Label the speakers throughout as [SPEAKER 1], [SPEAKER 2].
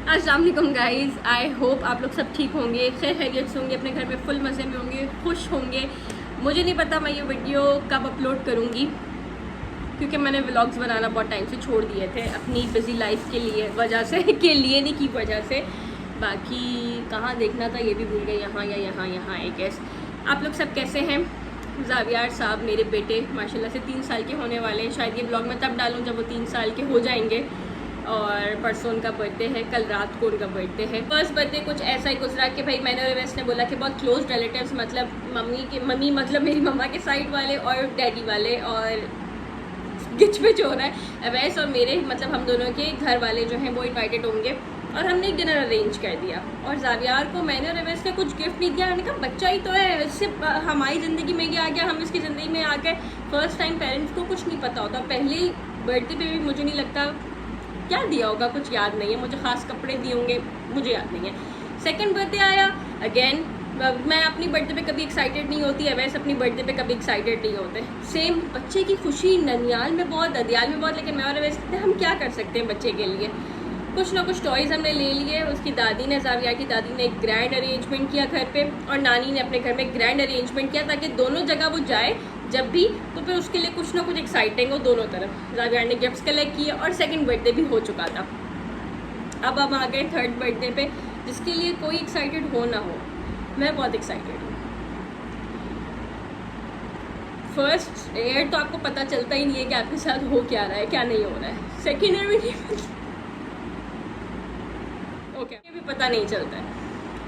[SPEAKER 1] अस्सलाम वालेकुम guys, I hope आप लोग सब ठीक होंगे, खैर खैरियत से होंगे, अपने घर में फुल मज़े में होंगे, खुश होंगे। मुझे नहीं पता मैं ये वीडियो कब अपलोड करूँगी, क्योंकि मैंने व्लॉग्स बनाना बहुत टाइम से छोड़ दिए थे अपनी बिज़ी लाइफ के लिए वजह से नहीं की वजह से। बाकी कहाँ देखना था ये भी भूल गई, यहाँ या यहाँ आई गेस। आप लोग सब कैसे हैं? ज़ावियार साहब मेरे बेटे माशाल्लाह से 3 साल के होने वाले हैं। शायद ये ब्लॉग मैं तब डालूँ जब वो 3 साल के हो जाएंगे। और परसों उनका बर्थडे है, कल रात को उनका बर्थडे है। फर्स्ट बर्थडे कुछ ऐसा ही गुजरा कि भाई मैंने और अवैस ने बोला कि बहुत क्लोज रिलेटिव्स, मतलब मम्मी मतलब मेरी मम्मा के साइड वाले और डैडी वाले, और गिच पिच हो रहा है, अवैस और मेरे मतलब हम दोनों के घर वाले जो हैं वो इन्वाइटेड होंगे। और हमने एक डिनर अरेंज कर दिया और ज़ावियार को मैंने और अवैस ने कुछ गिफ्ट नहीं दिया। हमने कहा बच्चा ही तो है, इससे हमारी ज़िंदगी में क्या आ गया, हम इसकी ज़िंदगी में आ गए। फर्स्ट टाइम पेरेंट्स को कुछ नहीं पता होता। पहले बर्थडे पे भी मुझे नहीं लगता क्या दिया होगा, कुछ याद नहीं है मुझे। ख़ास कपड़े दिए होंगे, मुझे याद नहीं है। सेकंड बर्थडे आया अगेन, मैं अपनी बर्थडे पे कभी एक्साइटेड नहीं होती, अवैस अपनी बर्थडे पे कभी एक्साइटेड नहीं होते। सेम बच्चे की खुशी ननियाल में बहुत, ददियाल में बहुत, लेकिन मैं और अवैस हम क्या कर सकते हैं बच्चे के लिए। कुछ ना कुछ टॉयज़ हमने ले लिए। उसकी दादी ने, ज़ाविया की दादी ने एक ग्रैंड अरेंजमेंट किया घर पे, और नानी ने अपने घर में ग्रैंड अरेंजमेंट किया ताकि दोनों जगह वो जाए जब भी, तो फिर उसके लिए कुछ ना कुछ एक्साइटिंग हो दोनों तरफ। ज़ाविया ने गिफ्ट्स कलेक्ट किए और सेकंड बर्थडे भी हो चुका था। अब हम आ गए थर्ड बर्थडे पे, जिसके लिए कोई एक्साइटेड हो ना हो, मैं बहुत एक्साइटेड हूँ। फर्स्ट ईयर तो आपको पता चलता ही नहीं है कि आपके साथ हो क्या रहा है, क्या नहीं हो रहा है। सेकेंड ईयर में नहीं ओके भी पता नहीं चलता है।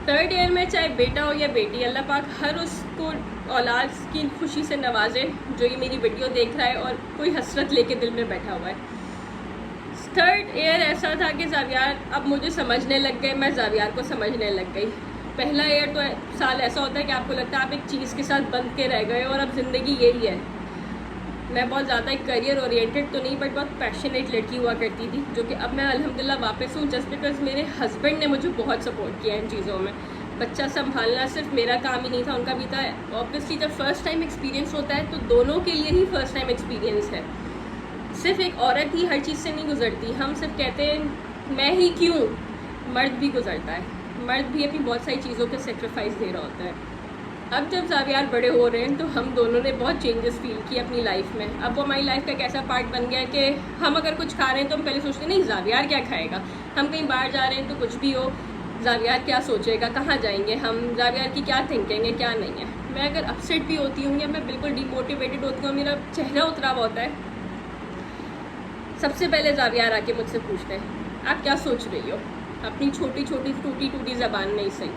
[SPEAKER 1] थर्ड ईयर में चाहे बेटा हो या बेटी, अल्लाह पाक हर उसको औलाद की खुशी से नवाजे जो ये मेरी वीडियो देख रहा है और कोई हसरत लेके दिल में बैठा हुआ है। थर्ड ईयर ऐसा था कि ज़ावियार अब मुझे समझने लग गए, मैं ज़ावियार को समझने लग गई। पहला ईयर तो साल ऐसा होता है कि आपको लगता है आप एक चीज़ के साथ बंध के रह गए और अब ज़िंदगी यही है। मैं बहुत ज़्यादा एक करियर ओरिएंटेड तो नहीं, बट बहुत पैशनेट लड़की हुआ करती थी, जो कि अब मैं अल्हम्दुलिल्लाह वापस हूँ, जस्ट बिकॉज मेरे हस्बैंड ने मुझे बहुत सपोर्ट किया इन चीज़ों में। बच्चा संभालना सिर्फ मेरा काम ही नहीं था, उनका भी था। ऑब्वियसली जब फर्स्ट टाइम एक्सपीरियंस होता है तो दोनों के लिए ही फर्स्ट टाइम एक्सपीरियंस है। सिर्फ एक औरत ही हर चीज़ से नहीं गुजरती। हम सिर्फ कहते हैं मैं ही क्यों, मर्द भी गुजरता है, मर्द भी अपनी बहुत सारी चीज़ों के सेक्रीफाइस दे रहा होता है। अब जब ज़ावियार बड़े हो रहे हैं तो हम दोनों ने बहुत चेंजेस फील किए अपनी लाइफ में। अब वो हमारी लाइफ का एक ऐसा पार्ट बन गया कि हम अगर कुछ खा रहे हैं तो हम पहले सोचते नहीं ज़ावियार क्या खाएगा। हम कहीं बाहर जा रहे हैं तो कुछ भी हो, ज़ावियार क्या सोचेगा, कहाँ जाएंगे हम, ज़ावियार की क्या थिंकिंग है, क्या नहीं है। मैं अगर अपसेट भी होती हूँ या मैं बिल्कुल डिमोटिवेटेड होती हूँ, मेरा चेहरा उतरा हुआ होता है, सबसे पहले ज़ावियार आके मुझसे पूछते हैं आप क्या सोच रही हो, अपनी छोटी छोटी टूटी टूटी ज़बान में ही सही।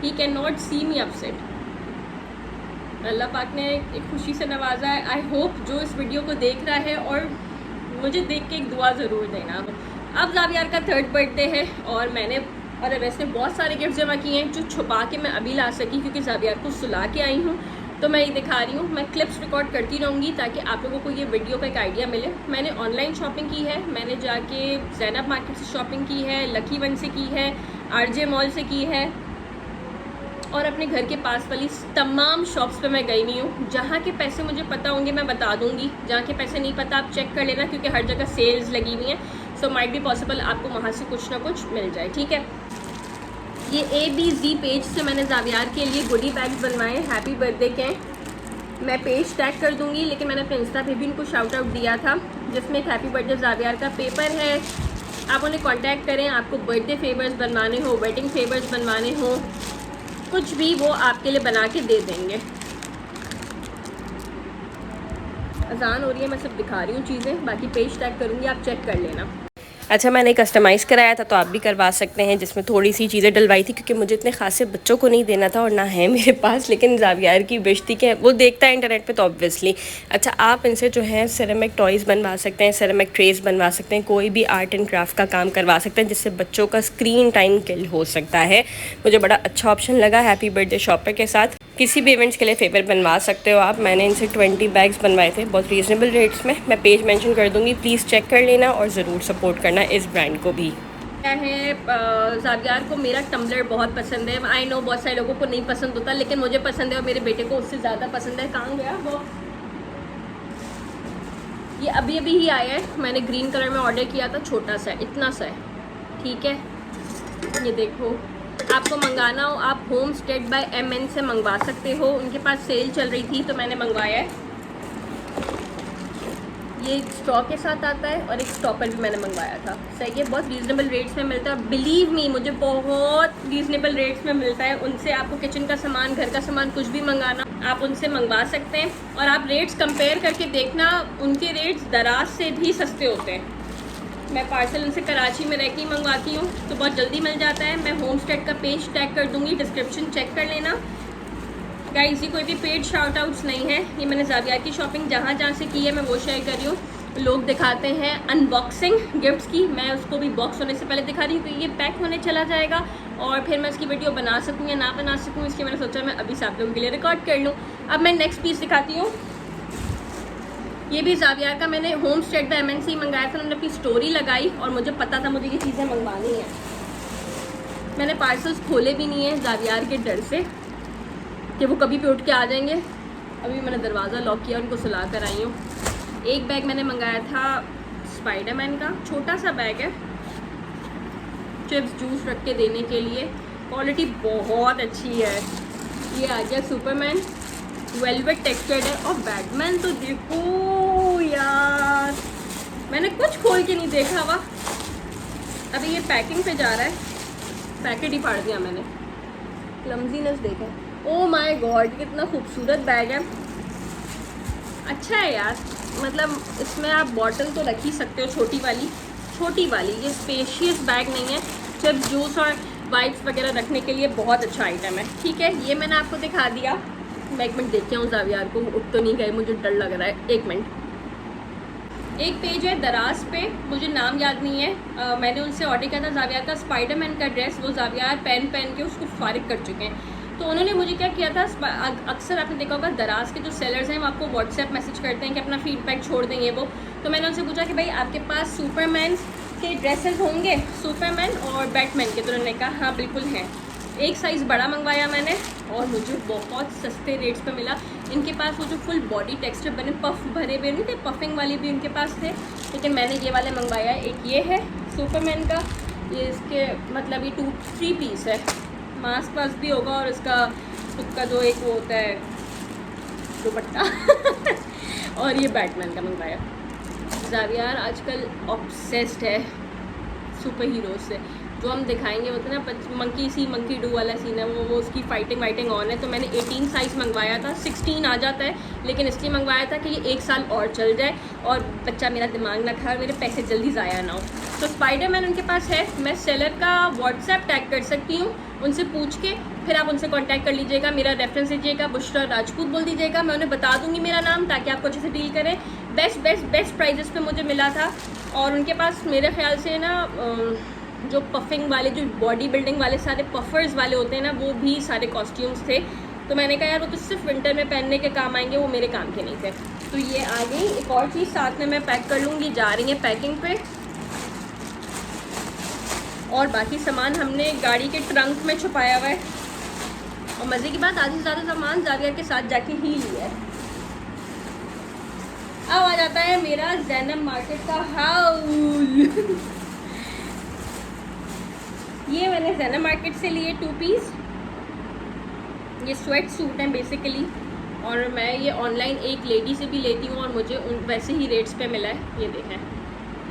[SPEAKER 1] He can not see me upset. अल्लाह पाक ने एक खुशी से नवाजा है। आई होप जो इस वीडियो को देख रहा है और मुझे देख के एक दुआ ज़रूर देना। अब ज़ावियार का थर्ड बर्थडे है और मैंने और अवैस ने बहुत सारे गिफ्ट जमा किए हैं जो छुपा के मैं अभी ला सकी, क्योंकि ज़ावियार को सुला के आई हूँ तो मैं ये दिखा रही हूँ। मैं क्लिप्स रिकॉर्ड करती रहूँगी ताकि आप लोगों को ये वीडियो का एक आइडिया मिले। मैंने ऑनलाइन शॉपिंग की है, मैंने जाके ज़ैनब मार्केट से शॉपिंग की है, लकी वन से की है, आरजे मॉल से की है, और अपने घर के पास वाली तमाम शॉप्स पे मैं गई हुई हूँ। जहाँ के पैसे मुझे पता होंगे मैं बता दूँगी, जहाँ के पैसे नहीं पता आप चेक कर लेना, क्योंकि हर जगह सेल्स लगी हुई हैं। सो माइट बी पॉसिबल आपको वहाँ से कुछ ना कुछ मिल जाए, ठीक है। ये ABZ पेज से मैंने ज़ावियार के लिए गुडी बैग्स बनवाए हैप्पी बर्थडे के। मैं पेज टैग कर दूँगी, लेकिन मैंने अपने इंस्टा पे भी इनको शाउट आउट दिया था, जिसमें एक हैप्पी बर्थडे ज़ावियार का पेपर है। आप उन्हें कॉन्टैक्ट करें, आपको बर्थडे फेवर्स बनवाने हो, वेडिंग फेवर्स बनवाने हो, कुछ भी वो आपके लिए बना के दे देंगे। अजान हो रही है, मैं सब दिखा रही हूँ चीज़ें, बाकी पेज टैग करूँगी, आप चेक कर लेना।
[SPEAKER 2] अच्छा, मैंने कस्टमाइज़ कराया था तो आप भी करवा सकते हैं, जिसमें थोड़ी सी चीज़ें डलवाई थी, क्योंकि मुझे इतने खासे बच्चों को नहीं देना था और ना है मेरे पास, लेकिन ज़ावियार की विश थी कि वो देखता है इंटरनेट पे तो ऑब्वियसली। अच्छा, आप इनसे जो है सिरेमिक टॉयज़ बनवा सकते हैं, सिरेमिक ट्रेस बनवा सकते हैं, कोई भी आर्ट एंड क्राफ्ट का काम करवा सकते हैं, जिससे बच्चों का स्क्रीन टाइम किल हो सकता है। मुझे बड़ा अच्छा ऑप्शन लगा हैप्पी बर्थडे शॉपर के साथ। किसी भी इवेंट्स के लिए फेवर बनवा सकते हो आप। मैंने इनसे 20 बैग्स बनवाए थे बहुत रीज़नेबल रेट्स में। मैं पेज मेंशन कर दूंगी, प्लीज़ चेक कर लेना और ज़रूर सपोर्ट करना इस ब्रांड को भी।
[SPEAKER 1] क्या है, ज़ावियार को मेरा टम्बलर बहुत पसंद है। आई नो बहुत सारे लोगों को नहीं पसंद होता, लेकिन मुझे पसंद है और मेरे बेटे को उससे ज़्यादा पसंद है। कहाँ गया वो? ये अभी ही आया है, मैंने ग्रीन कलर में ऑर्डर किया था, छोटा सा है, इतना सा है, ठीक है। ये देखो, आपको मंगाना हो आप होम स्टेट बाय MN से मंगवा सकते हो। उनके पास सेल चल रही थी तो मैंने मंगवाया है। ये एक स्ट्रॉ के साथ आता है और एक स्टॉपर भी मैंने मंगवाया था। सही है, बहुत रीज़नेबल रेट्स में मिलता है। बिलीव मी, मुझे बहुत रीज़नेबल रेट्स में मिलता है उनसे। आपको किचन का सामान, घर का सामान कुछ भी मंगाना आप उनसे मंगवा सकते हैं। और आप रेट्स कंपेयर करके देखना, उनके रेट्स दराज से भी सस्ते होते हैं। मैं पार्सल उनसे कराची में रह के ही मंगवाती हूँ तो बहुत जल्दी मिल जाता है। मैं होम स्टेट का पेज टैग कर दूँगी, डिस्क्रिप्शन चेक कर लेना गाइस। ये कोई भी पेड शाउट आउट्स नहीं है, ये मैंने ज़ाविया की शॉपिंग जहाँ जहाँ से की है मैं वो शेयर कर रही हूँ। लोग दिखाते हैं अनबॉक्सिंग गिफ्ट्स की, मैं उसको भी बॉक्स होने से पहले दिखा रही हूँ क्योंकि ये पैक होने चला जाएगा और फिर मैं इसकी वीडियो बना सकूँ या ना बना सकूँ, इसलिए मैंने सोचा मैं अभी से आप लोगों के लिए रिकॉर्ड कर लूँ। अब मैं नेक्स्ट पीस दिखाती हूँ। ये भी ज़ाविया का मैंने होम स्टेट बाय MNC मंगाया था। उन्होंने अपनी स्टोरी लगाई और मुझे पता था मुझे ये चीज़ें मंगवानी है। मैंने पार्सल्स खोले भी नहीं है ज़ाविया के डर से कि वो कभी भी उठ के आ जाएंगे। अभी मैंने दरवाज़ा लॉक किया, उनको सुला कर आई हूँ। एक बैग मैंने मंगाया था स्पाइडरमैन का, छोटा सा बैग है, चिप्स जूस रख के देने के लिए। क्वालिटी बहुत अच्छी है। ये आ गया सुपरमैन, वेलवेट टेक्सचर्ड है। और बैटमैन तो देखो यार, मैंने कुछ खोल के नहीं देखा हुआ। अभी ये पैकिंग पे जा रहा है, पैकेट ही फाड़ दिया मैंने। क्लमजीनेस देखो, ओ माय गॉड, कितना खूबसूरत बैग है। अच्छा है यार, मतलब इसमें आप बॉटल तो रख ही सकते हो, छोटी वाली। ये स्पेशियस बैग नहीं है, चिप्स जूस और वाइप्स वगैरह रखने के लिए बहुत अच्छा आइटम है। ठीक है, ये मैंने आपको दिखा दिया। मैं एक मिनट देखती हूँ ज़ाविया को, उठ तो नहीं गए, मुझे डर लग रहा है। एक मिनट। एक पेज है दराज पे, मुझे नाम याद नहीं है। मैंने उनसे ऑर्डर किया था ज़ाविया का स्पाइडरमैन का ड्रेस। वो ज़ाविया पहन के उसको फारिग कर चुके हैं। तो उन्होंने मुझे क्या किया था, अक्सर आपने देखा होगा दराज के जो सेलर्स हैं वो आपको व्हाट्सएप मैसेज करते हैं कि अपना फीडबैक छोड़ देंगे वो। तो मैंने उनसे पूछा कि भाई आपके पास सुपरमैन के ड्रेसेस होंगे, सुपरमैन और बैटमैन के? तो उन्होंने कहा हाँ बिल्कुल हैं। एक साइज़ बड़ा मंगवाया मैंने और मुझे बहुत सस्ते रेट्स पे मिला। इनके पास वो जो फुल बॉडी टेक्सचर बने पफ भरे हुए नहीं थे, पफिंग वाले भी इनके पास थे, लेकिन मैंने ये वाले मंगवाया। एक ये है सुपरमैन का, ये इसके मतलब ये 2-3 पीस है। मास्क वास्क भी होगा और इसका खुद का जो एक वो होता है दुपट्टा और ये बैटमैन का मंगवाया। ज़ाविया आजकल ऑब्सेस्ड है सुपर हीरो से। जो हम दिखाएंगे होते हैं ना, मंकी डू वाला सीन है, वो उसकी फाइटिंग ऑन है। तो मैंने 18 साइज़ मंगवाया था, 16 आ जाता है, लेकिन इसलिए मंगवाया था कि ये 1 साल और चल जाए और बच्चा मेरा दिमाग ना खाए और मेरे पैसे जल्दी ज़ाया ना हो। तो स्पाइडरमैन उनके पास है। मैं सेलर का व्हाट्सएप टैग कर सकती हूँ, उनसे पूछ के फिर आप उनसे कांटेक्ट कर लीजिएगा। मेरा रेफरेंस दीजिएगा, बुशरा राजपूत बोल दीजिएगा, मैं उन्हें बता दूँगी मेरा नाम, ताकि आपको अच्छे से डील करें। बेस्ट प्राइजेस पे मुझे मिला था। और उनके पास मेरे ख्याल से ना जो पफिंग वाले, जो बॉडी बिल्डिंग वाले सारे पफर्स वाले होते हैं ना, वो भी सारे कॉस्ट्यूम्स थे। तो मैंने कहा यार वो तो सिर्फ विंटर में पहनने के काम आएंगे, वो मेरे काम के नहीं थे। तो ये आ गई। एक और चीज़ साथ में मैं पैक कर लूँगी, जा रही है पैकिंग पे। और बाकी सामान हमने गाड़ी के ट्रंक में छुपाया हुआ है। और मज़े की बात, आधी से ज़्यादा सामान ज़ाविया के साथ जाके ही लिया है। अब आ जाता है मेरा ज़ैनब मार्केट का हाउल। ये मैंने ज़ैनब मार्केट से लिए 2 पीस। ये स्वेट सूट हैं बेसिकली, और मैं ये ऑनलाइन एक लेडी से भी लेती हूँ और मुझे वैसे ही रेट्स पे मिला है। ये देखें,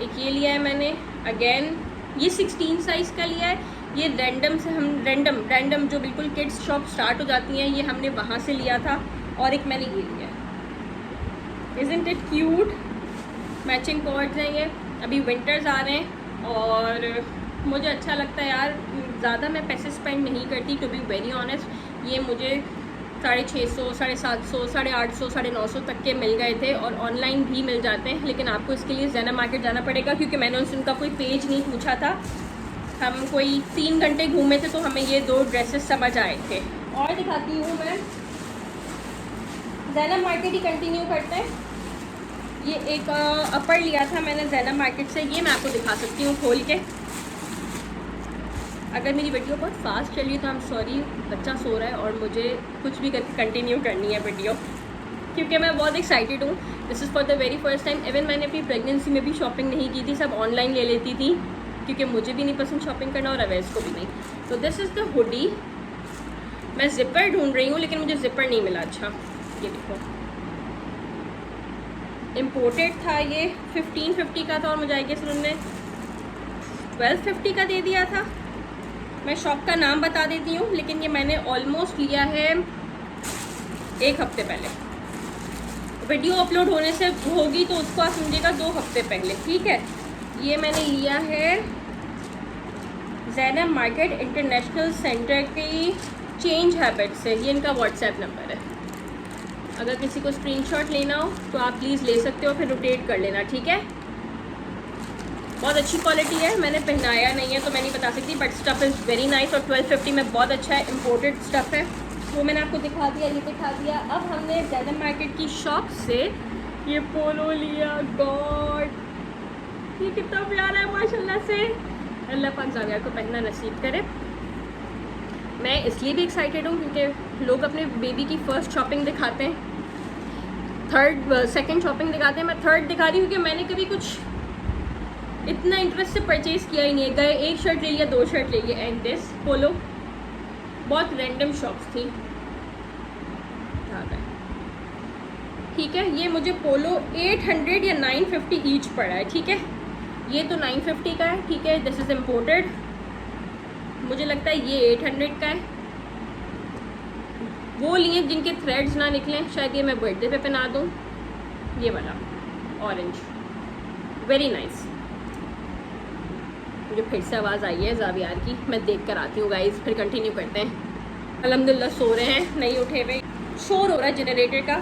[SPEAKER 1] एक ये लिया है मैंने, अगेन ये 16 साइज़ का लिया है। ये रैंडम जो बिल्कुल किड्स शॉप स्टार्ट हो जाती हैं, ये हमने वहाँ से लिया था। और एक मैंने ये लिया है। Isn't it cute? Matching cords हैं ये। अभी विंटर्स आ रहे हैं और मुझे अच्छा लगता है यार, ज़्यादा मैं पैसे स्पेंड नहीं करती टू बी वेरी ऑनेस्ट। ये मुझे 650, 750, 850, 950 तक के मिल गए थे और ऑनलाइन भी मिल जाते हैं। लेकिन आपको इसके लिए ज़ैनब मार्केट जाना पड़ेगा, क्योंकि मैंने उनसे उनका कोई पेज नहीं पूछा था। हम कोई 3 घंटे घूमे थे तो हमें ये 2 ड्रेसेस समझ आए थे। और दिखाती हूँ मैं, ज़ैनब मार्केट ही कंटिन्यू करते हैं। ये एक अपर लिया था मैंने ज़ैनब मार्केट से, ये मैं आपको दिखा सकती हूँ खोल के। अगर मेरी वीडियो बहुत फास्ट चली तो आई एम सॉरी, बच्चा सो रहा है और मुझे कुछ भी करके कंटिन्यू करनी है वीडियो, क्योंकि मैं बहुत एक्साइटेड हूँ। This is for the very first time. Even मैंने अपनी प्रेगनेंसी में भी शॉपिंग नहीं की थी, सब ऑनलाइन ले लेती थी, क्योंकि मुझे भी नहीं पसंद शॉपिंग करना और अवैस को भी नहीं। तो दिस इज़ द हुडी। मैं ज़िपर ढूंढ रही हूँ लेकिन मुझे ज़िपर नहीं मिला। अच्छा ये देखो, इम्पोर्टेड था ये, 1550 का था और मुझे आई गेस उन्होंने 1250 का दे दिया था। मैं शॉप का नाम बता देती हूँ, लेकिन ये मैंने ऑलमोस्ट लिया है 1 हफ्ते पहले। वीडियो अपलोड होने से होगी तो उसको आप समझिएगा 2 हफ्ते पहले, ठीक है। ये मैंने लिया है ज़ैनब मार्केट इंटरनेशनल सेंटर की चेंज हैबिट से। ये इनका व्हाट्सएप नंबर है, अगर किसी को स्क्रीनशॉट लेना हो तो आप प्लीज़ ले सकते हो, फिर रोटेट कर लेना, ठीक है। बहुत अच्छी क्वालिटी है, मैंने पहनाया नहीं है तो मैं नहीं बता सकती, but stuff is very nice और 1250 में बहुत अच्छा है, इम्पोर्टेड स्टफ़ है। वो मैंने आपको दिखा दिया, ये दिखा दिया। अब हमने ज़ैनब मार्केट की शॉप से ये पोलो लिया। गॉड ये कितना प्यारा है माशाल्लाह से। अल्लाह पाक ज़ावियार को पहनना नसीब करे। मैं इसलिए भी एक्साइटेड हूँ क्योंकि लोग अपने बेबी की फ़र्स्ट शॉपिंग दिखाते हैं, सेकंड शॉपिंग दिखाते हैं। मैं थर्ड दिखा रही हूँ क्योंकि मैंने कभी कुछ इतना इंटरेस्ट से परचेज़ किया ही नहीं है। गए 1 शर्ट ले लिया, 2 शर्ट ले लिया, एंड दिस पोलो बहुत रैंडम शॉप्स थी, ठीक है। ये मुझे पोलो 800 या 950 ईच पड़ा है, ठीक है। ये तो 950 का है, ठीक है। दिस इज़ इम्पोर्टेड, मुझे लगता है ये 800 का है। वो लिए जिनके थ्रेड्स ना निकलें, शायद ये मैं बर्थडे पे पहना दूँ। ये वाला ऑरेंज, वेरी नाइस। मुझे फिर से आवाज़ आई है ज़ावियार की, मैं देख कर आती हूँ गाइस, फिर कंटिन्यू करते हैं। अल्हम्दुलिल्लाह सो रहे हैं, नहीं उठे हुए। शोर हो रहा है जनरेटर का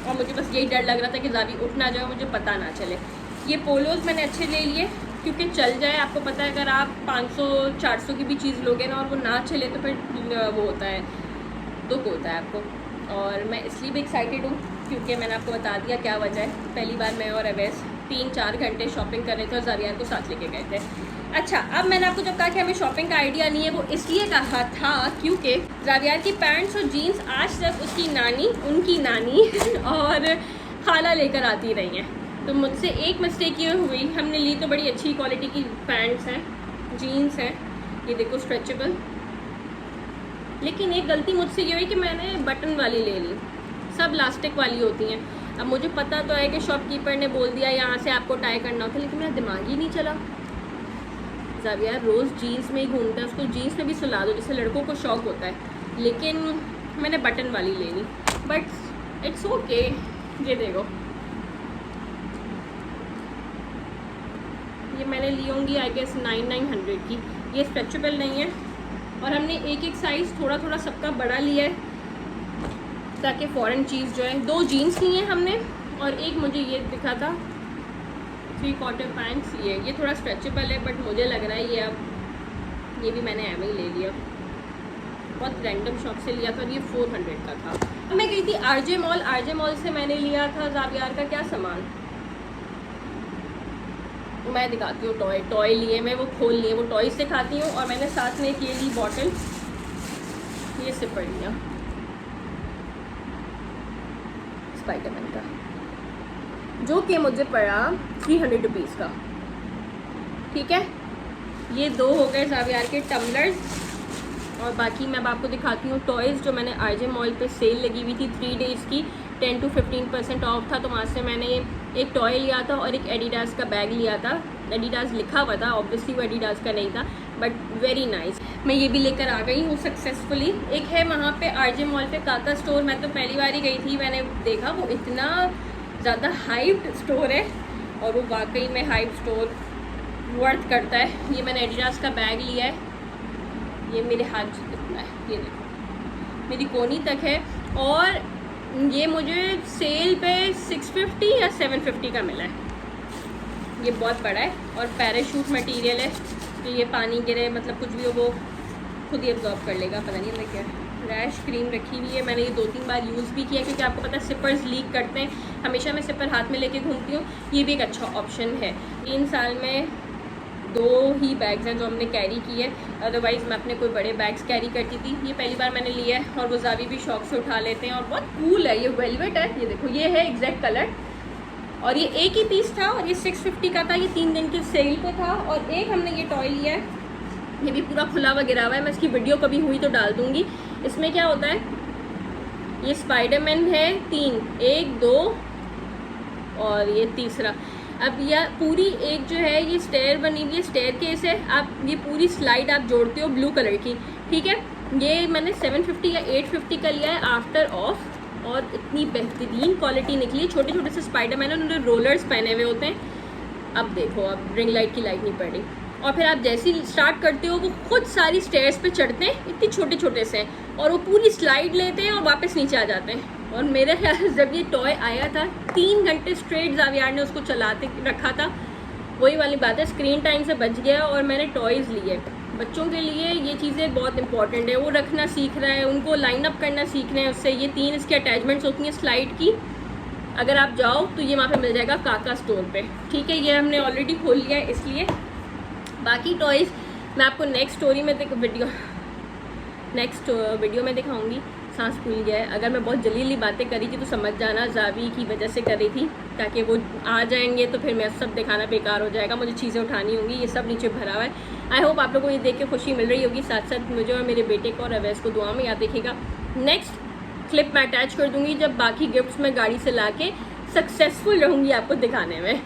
[SPEAKER 1] और मुझे बस यही डर लग रहा था कि ज़ावी उठ ना जाए, मुझे पता ना चले। ये पोलोज़ मैंने अच्छे ले लिए क्योंकि चल जाए। आपको पता है अगर आप 500-400 की भी चीज़ लोगे ना और वो ना चले तो फिर वो होता है, दुख होता है आपको। और मैं इसलिए भी एक्साइटेड हूँ क्योंकि मैंने आपको बता दिया क्या वजह है। पहली बार मैं और अवैस 3-4 घंटे शॉपिंग कर रहे थे और ज़ावियार को साथ लेके गए थे। अच्छा, अब मैंने आपको जब कहा कि हमें शॉपिंग का आइडिया नहीं है, वो इसलिए कहा था क्योंकि ज़ावियार की पैंट्स और जीन्स आज तक उसकी नानी, उनकी नानी और खाला लेकर आती रही हैं। तो मुझसे एक मिस्टेक ये हुई, हमने ली तो बड़ी अच्छी क्वालिटी की पैंट्स हैं, जीन्स हैं, ये देखो स्ट्रेचेबल, लेकिन एक गलती मुझसे ये हुई कि मैंने बटन वाली ले ली। सब इलास्टिक वाली होती हैं। अब मुझे पता तो है कि शॉपकीपर ने बोल दिया यहाँ से आपको टाई करना होता है, लेकिन मेरा दिमाग ही नहीं चला। ज़ावियार रोज़ जीन्स में ही घूमता है, उसको जीन्स में भी सुला दो जैसे लड़कों को शौक़ होता है, लेकिन मैंने बटन वाली ले ली। But it's okay. ये देखो, ये मैंने ली होंगी आई गेस 900 की। ये स्ट्रेचेबल नहीं है और हमने एक साइज़ थोड़ा थोड़ा सबका बड़ा लिया है ताकि फ़ौरन चीज़ जो है। 2 जीन्स ली हैं हमने और एक मुझे ये दिखा था 3/4 पैंट्स। ये थोड़ा स्ट्रेचेबल है बट मुझे लग रहा है ये अब ये भी मैंने एम ही ले लिया, बहुत रैंडम शॉप से लिया था और ये 400 का था। अब मैं गई थी आरजे मॉल से मैंने लिया था ज़ावियार का क्या सामान, मैं दिखाती हूँ। टॉय लिए मैं, वो खोल लिए, वो टॉयज़ दिखाती हूँ। और मैंने साथ में एक ये ली बॉटल, ये सिपर लिया स्पाइडरमैन का, जो कि मुझे पड़ा 300 रुपीज़ का, ठीक है। ये 2 हो गए ज़ावियार के टम्बलर्स। और बाकी मैं अब आपको दिखाती हूँ टॉयज़ जो मैंने आरजे मॉल पे सेल लगी हुई थी 3 डेज़ की, 10 to 15% ऑफ था, तो वहाँ से मैंने एक टॉय लिया था और एक एडिडास का बैग लिया था। एडिडास लिखा हुआ था, ऑब्वियसली वो एडिडास का नहीं था, बट वेरी नाइस। मैं ये भी लेकर आ गई हूँ सक्सेसफुली। एक है वहाँ पे आरजे मॉल पे काका स्टोर, मैं तो पहली बार ही गई थी, मैंने देखा वो इतना ज़्यादा हाइप्ड स्टोर है और वो वाकई में हाइप स्टोर वर्थ करता है। ये मैंने एडिडास का बैग लिया है, ये मेरे हाथ जितना है, ये देखो मेरी कोनी तक है। और ये मुझे सेल पे 650 या 750 का मिला है। ये बहुत बड़ा है और पैराशूट मटेरियल है, तो ये पानी गिरे मतलब कुछ भी हो वो खुद ही एब्जॉर्ब कर लेगा। पता नहीं मैं क्या रैश क्रीम रखी हुई है, मैंने ये 2-3 बार यूज़ भी किया क्योंकि आपको पता है सिपर्स लीक करते हैं। हमेशा मैं सिपर हाथ में लेके घूमती हूँ, ये भी एक अच्छा ऑप्शन है। 3 साल में 2 ही बैग्स हैं जो हमने कैरी की है, अदरवाइज़ मैं अपने कोई बड़े बैग्स कैरी करती थी। ये पहली बार मैंने लिया है और वो ज़ावी भी शौक से उठा लेते हैं और बहुत कूल है। ये वेलवेट है, ये देखो ये है एग्जैक्ट कलर और ये एक ही पीस था और ये 650 का था, ये 3 दिन के सेल पे था। और एक हमने ये टॉय लिया है, ये भी पूरा खुला हुआ गिरा हुआ है, मैं इसकी वीडियो कभी हुई तो डाल दूँगी। इसमें क्या होता है, ये स्पाइडरमैन है 3, 1 2 और ये तीसरा। अब यह पूरी एक जो है ये स्टेयर बनी हुई है, स्टेयर केस है, आप ये पूरी स्लाइड आप जोड़ते हो ब्लू कलर की, ठीक है। ये मैंने 750 या 850 का लिया है आफ्टर ऑफ, और इतनी बेहतरीन क्वालिटी निकली। छोटे छोटे से स्पाइडरमैन है, उन्होंने रोलर्स पहने हुए होते हैं। अब देखो, अब रिंग लाइट की लाइट नहीं पड़ रही, और फिर आप जैसे ही स्टार्ट करते हो वो खुद सारी स्टेयर्स पे चढ़ते हैं, इतने छोटे छोटे से हैं, और वो पूरी स्लाइड लेते हैं और वापस नीचे आ जाते हैं। और मेरे ख्याल से जब ये टॉय आया था 3 घंटे स्ट्रेट जावियार ने उसको चलाते रखा था। वही वाली बात है, स्क्रीन टाइम से बच गया और मैंने टॉयज़ लिए। बच्चों के लिए ये चीज़ें बहुत इंपॉर्टेंट है, वो रखना सीख रहा है, उनको लाइन अप करना सीख रहे हैं उससे। ये 3 इसकी अटैचमेंट्स होती हैं स्लाइड की, अगर आप जाओ तो ये वहाँ पे मिल जाएगा काका स्टोर पे, ठीक है। ये हमने ऑलरेडी खोल लिया है इसलिए। बाकी टॉयज़ मैं आपको नेक्स्ट वीडियो में दिखाऊंगी। सांस फूल गया है, अगर मैं बहुत जलीली बातें करी थी तो समझ जाना जावी की वजह से करी थी, ताकि वो आ जाएंगे तो फिर मैं सब दिखाना बेकार हो जाएगा, मुझे चीज़ें उठानी होंगी। ये सब नीचे भरा हुआ है। आई होप आप लोगों को ये देख के खुशी मिल रही होगी, साथ साथ मुझे और मेरे बेटे को और अवैस को दुआ में याद रखिएगा। नेक्स्ट क्लिप मैं अटैच कर दूँगी जब बाकी गिफ्ट्स मैं गाड़ी से ला के सक्सेसफुल रहूँगी आपको दिखाने में।